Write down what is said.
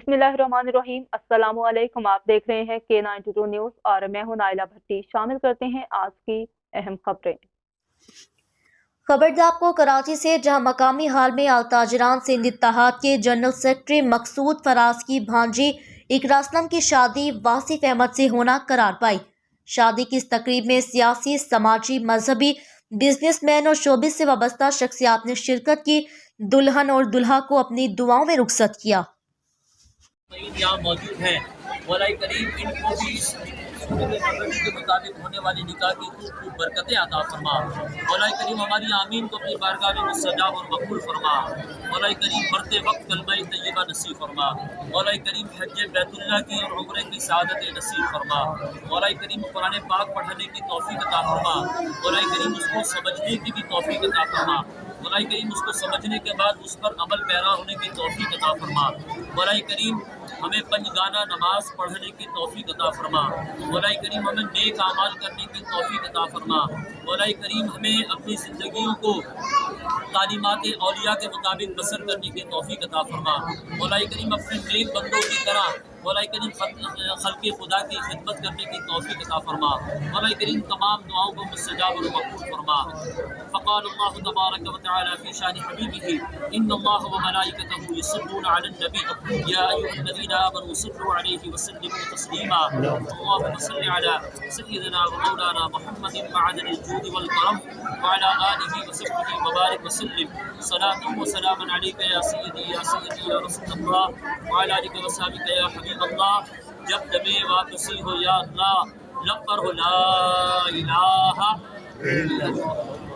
बिस्मिल्लाहिर्रहमानिर्रहीम। अस्सलामु अलैकुम। आप देख रहे हैं K92 न्यूज़ और मैं हूं नाइला भट्टी। शामिल करते हैं आज की अहम खबरें। खबरदार आपको कराची से, जहां मकामी हाल में आलताजरान सिंध इत्तेहाद के जनरल सेक्रेटरी मकसूद फराज की भांजी इकरा असलम की शादी वासिफ अहमद से होना करार पाई। शादी की इस तकरीब में सियासी, समाजी, मजहबी, बिजनेसमैन और शोबिस से वाबस्ता शख्सियात ने शिरकत की। दुल्हन और दुल्हा को अपनी दुआओं में रुखसत किया। यहाँ मौजूद हैं। मौला करीम इनको भी के मुताबिक होने वाली निकाह की खूब खूब बरकतें अता फरमा। मौला करीम हमारी आमीन को अपनी बारगाह में मुस्तजाब और मकबूल फरमा। मौला करीम मरते वक्त कलमा तय्यबा नसीब फरमा। मौला करीम हज बैतुल्लाह की और उम्रे की सआदत नसीब फरमा। मौला करीम कुरान पाक पढ़ने की तौफीक अता फरमा। मौला करीम उसको समझने की भी तौफीक अता फरमा। मौला करीम उसको समझने के बाद उस पर अमल पैरा होने की तौफीक अता फरमा। मौला करीम हमें पंजगाना नमाज पढ़ने की तौफीक अता फरमा। मौला करीम हमें नेक आमाल करने की तौफीक अता फरमा। मौला करीम हमें अपनी ज़िंदगियों को तालीमात औलिया के मुताबिक बसर करने की तौफीक अता फरमा। मौला करीम अपने नेक बंदों की तरह मौला करीम खल्क़े खुदा की खिदमत करने की तौफीक अता फरमा। मौला करीम तमाम दुआओं को मुस्तजाब और मकबूल फरमा। फ़क़ाल अल्लाहु तबारक व तआला फ़ी शान हबीबिही इन्नल्लाह व मलाइकतहु युसल्लूना अलन नबी या अय्युहल्लज़ीना आमनू सल्लू अलैहि व सल्लिमू तस्लीमा। अल्लाहुम्मा सल्लि अला सय्यिदिना व मौलाना मुहम्मदिन मअदनिल जूदि वल करम व अला आलिहि व सहबिहि व बारिक व सल्लिम सलातन व सलामन अलैका या सय्यदी या रसूलल्लाह व अला आलिका व सहबिका या अल्लाह। जब जबे वापसी हो या अल्लाह, लब पर हो ला इलाहा इल्लल्लाह।